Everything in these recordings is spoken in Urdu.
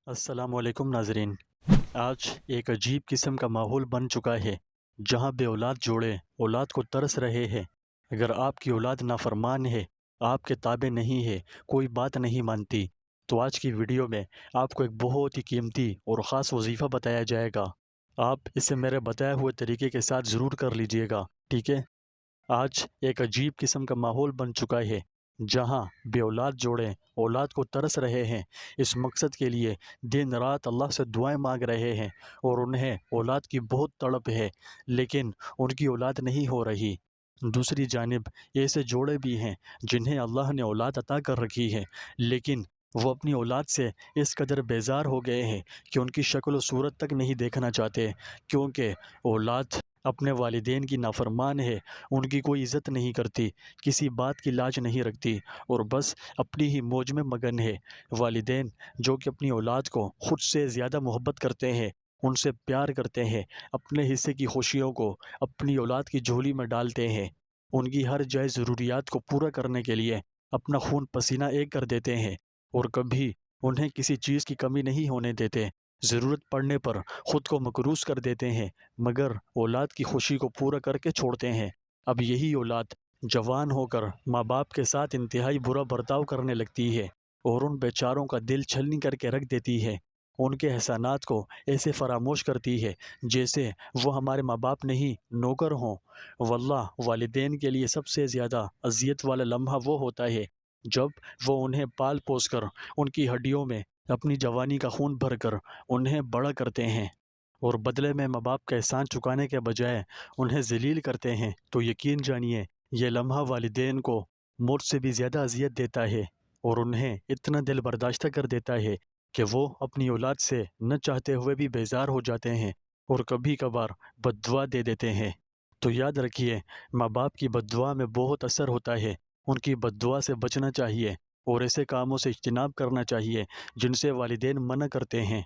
السلام علیکم ناظرین۔ آج ایک عجیب قسم کا ماحول بن چکا ہے جہاں بے اولاد جوڑے اولاد کو ترس رہے ہیں۔ اگر آپ کی اولاد نافرمان ہے، آپ کے تابع نہیں ہے، کوئی بات نہیں مانتی، تو آج کی ویڈیو میں آپ کو ایک بہت ہی قیمتی اور خاص وظیفہ بتایا جائے گا۔ آپ اسے میرے بتائے ہوئے طریقے کے ساتھ ضرور کر لیجئے گا، ٹھیک ہے؟ آج ایک عجیب قسم کا ماحول بن چکا ہے جہاں بے اولاد جوڑے اولاد کو ترس رہے ہیں۔ اس مقصد کے لیے دن رات اللہ سے دعائیں مانگ رہے ہیں اور انہیں اولاد کی بہت تڑپ ہے، لیکن ان کی اولاد نہیں ہو رہی۔ دوسری جانب ایسے جوڑے بھی ہیں جنہیں اللہ نے اولاد عطا کر رکھی ہے، لیکن وہ اپنی اولاد سے اس قدر بیزار ہو گئے ہیں کہ ان کی شکل و صورت تک نہیں دیکھنا چاہتے، کیونکہ اولاد اپنے والدین کی نافرمان ہے، ان کی کوئی عزت نہیں کرتی، کسی بات کی لاج نہیں رکھتی اور بس اپنی ہی موج میں مگن ہے۔ والدین جو کہ اپنی اولاد کو خود سے زیادہ محبت کرتے ہیں، ان سے پیار کرتے ہیں، اپنے حصے کی خوشیوں کو اپنی اولاد کی جھولی میں ڈالتے ہیں، ان کی ہر جائز ضروریات کو پورا کرنے کے لیے اپنا خون پسینہ ایک کر دیتے ہیں اور کبھی انہیں کسی چیز کی کمی نہیں ہونے دیتے۔ ضرورت پڑنے پر خود کو مکروس کر دیتے ہیں، مگر اولاد کی خوشی کو پورا کر کے چھوڑتے ہیں۔ اب یہی اولاد جوان ہو کر ماں باپ کے ساتھ انتہائی برا برتاؤ کرنے لگتی ہے اور ان بیچاروں کا دل چھلنی کر کے رکھ دیتی ہے، ان کے احسانات کو ایسے فراموش کرتی ہے جیسے وہ ہمارے ماں باپ نہیں، نوکر ہوں۔ واللہ والدین کے لیے سب سے زیادہ اذیت والا لمحہ وہ ہوتا ہے جب وہ انہیں پال پوس کر ان کی ہڈیوں میں اپنی جوانی کا خون بھر کر انہیں بڑا کرتے ہیں اور بدلے میں ماں باپ کا احسان چکانے کے بجائے انہیں ذلیل کرتے ہیں، تو یقین جانیے یہ لمحہ والدین کو موت سے بھی زیادہ اذیت دیتا ہے اور انہیں اتنا دل برداشتہ کر دیتا ہے کہ وہ اپنی اولاد سے نہ چاہتے ہوئے بھی بیزار ہو جاتے ہیں اور کبھی کبھار بد دعا دے دیتے ہیں۔ تو یاد رکھیے، ماں باپ کی بد دعا میں بہت اثر ہوتا ہے، ان کی بد دعا سے بچنا چاہیے اور ایسے کاموں سے اجتناب کرنا چاہیے جن سے والدین منع کرتے ہیں۔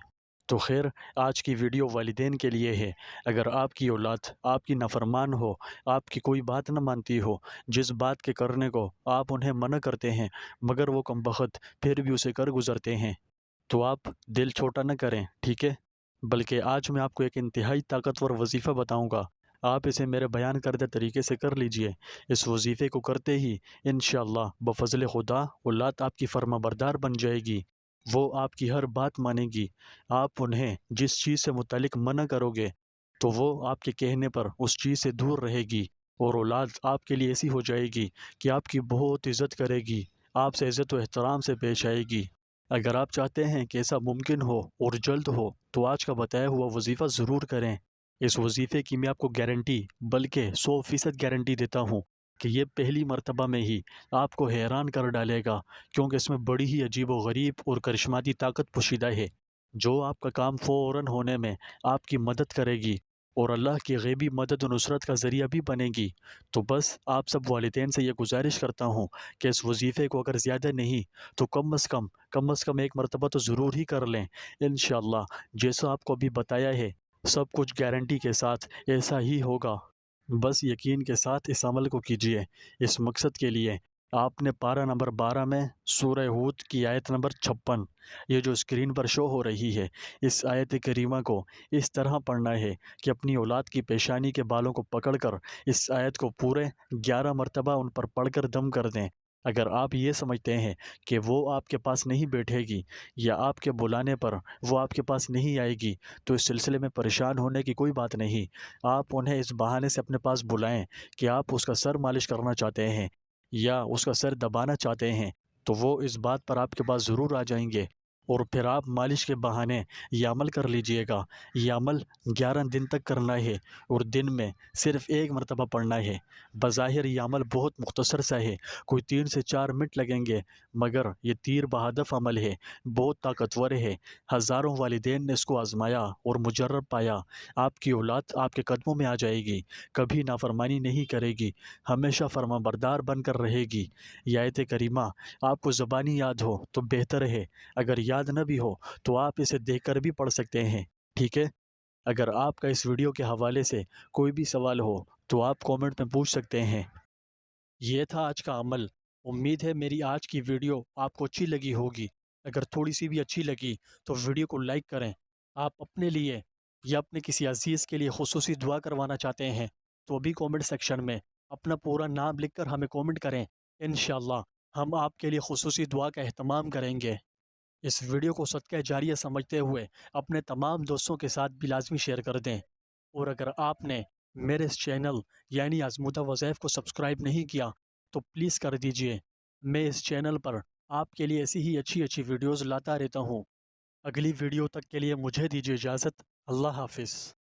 تو خیر، آج کی ویڈیو والدین کے لیے ہے۔ اگر آپ کی اولاد آپ کی نافرمان ہو، آپ کی کوئی بات نہ مانتی ہو، جس بات کے کرنے کو آپ انہیں منع کرتے ہیں مگر وہ کمبخت پھر بھی اسے کر گزرتے ہیں، تو آپ دل چھوٹا نہ کریں، ٹھیک ہے؟ بلکہ آج میں آپ کو ایک انتہائی طاقتور وظیفہ بتاؤں گا، آپ اسے میرے بیان کردہ طریقے سے کر لیجئے۔ اس وظیفے کو کرتے ہی انشاءاللہ بفضل خدا اولاد آپ کی فرما بردار بن جائے گی، وہ آپ کی ہر بات مانے گی۔ آپ انہیں جس چیز سے متعلق منع کرو گے تو وہ آپ کے کہنے پر اس چیز سے دور رہے گی اور اولاد آپ کے لیے ایسی ہو جائے گی کہ آپ کی بہت عزت کرے گی، آپ سے عزت و احترام سے پیش آئے گی۔ اگر آپ چاہتے ہیں کہ ایسا ممکن ہو اور جلد ہو تو آج کا بتایا ہوا وظیفہ ضرور کریں۔ اس وظیفے کی میں آپ کو گارنٹی، بلکہ 100% گارنٹی دیتا ہوں کہ یہ پہلی مرتبہ میں ہی آپ کو حیران کر ڈالے گا، کیونکہ اس میں بڑی ہی عجیب و غریب اور کرشماتی طاقت پوشیدہ ہے جو آپ کا کام فوراً ہونے میں آپ کی مدد کرے گی اور اللہ کی غیبی مدد و نصرت کا ذریعہ بھی بنے گی۔ تو بس آپ سب والدین سے یہ گزارش کرتا ہوں کہ اس وظیفے کو اگر زیادہ نہیں تو کم از کم ایک مرتبہ تو ضرور ہی کر لیں۔ انشاءاللہ جیسا آپ کو ابھی بتایا ہے سب کچھ گارنٹی کے ساتھ ایسا ہی ہوگا، بس یقین کے ساتھ اس عمل کو کیجیے۔ اس مقصد کے لیے آپ نے پارہ نمبر 12 میں سورہ ہود کی آیت نمبر 56، یہ جو اسکرین پر شو ہو رہی ہے، اس آیت کریمہ کو اس طرح پڑھنا ہے کہ اپنی اولاد کی پیشانی کے بالوں کو پکڑ کر اس آیت کو پورے 11 مرتبہ ان پر پڑھ کر دم کر دیں۔ اگر آپ یہ سمجھتے ہیں کہ وہ آپ کے پاس نہیں بیٹھے گی یا آپ کے بلانے پر وہ آپ کے پاس نہیں آئے گی تو اس سلسلے میں پریشان ہونے کی کوئی بات نہیں۔ آپ انہیں اس بہانے سے اپنے پاس بلائیں کہ آپ اس کا سر مالش کرنا چاہتے ہیں یا اس کا سر دبانا چاہتے ہیں، تو وہ اس بات پر آپ کے پاس ضرور آ جائیں گے اور پھر آپ مالش کے بہانے یہ عمل کر لیجئے گا۔ یہ عمل 11 دن تک کرنا ہے اور دن میں صرف ایک مرتبہ پڑھنا ہے۔ بظاہر یہ عمل بہت مختصر سا ہے، کوئی 3 سے 4 منٹ لگیں گے، مگر یہ تیر بہدف عمل ہے، بہت طاقتور ہے۔ ہزاروں والدین نے اس کو آزمایا اور مجرب پایا۔ آپ کی اولاد آپ کے قدموں میں آ جائے گی، کبھی نافرمانی نہیں کرے گی، ہمیشہ فرما بردار بن کر رہے گی۔ یہ آیت کریمہ آپ کو زبانی یاد ہو تو بہتر ہے، اگر یاد نہ بھی ہو تو آپ اسے دیکھ کر بھی پڑھ سکتے ہیں، ٹھیک ہے؟ اگر آپ کا اس ویڈیو کے حوالے سے کوئی بھی سوال ہو تو آپ کومنٹ میں پوچھ سکتے ہیں۔ یہ تھا آج کا عمل۔ امید ہے میری آج کی ویڈیو آپ کو اچھی لگی ہوگی۔ اگر تھوڑی سی بھی اچھی لگی تو ویڈیو کو لائک کریں۔ آپ اپنے لیے یا اپنے کسی عزیز کے لیے خصوصی دعا کروانا چاہتے ہیں تو بھی کومنٹ سیکشن میں اپنا پورا نام لکھ کر ہمیں کومنٹ کریں۔ انشاءاللہ ہم آپ کے لیے خصوصی دعا کا اہتمام کریں گے۔ اس ویڈیو کو صدقہ جاریہ سمجھتے ہوئے اپنے تمام دوستوں کے ساتھ بھی لازمی شیئر کر دیں۔ اور اگر آپ نے میرے اس چینل یعنی آزمودہ وظائف کو سبسکرائب نہیں کیا تو پلیز کر دیجئے۔ میں اس چینل پر آپ کے لیے ایسی ہی اچھی ویڈیوز لاتا رہتا ہوں۔ اگلی ویڈیو تک کے لیے مجھے دیجیے اجازت۔ اللہ حافظ۔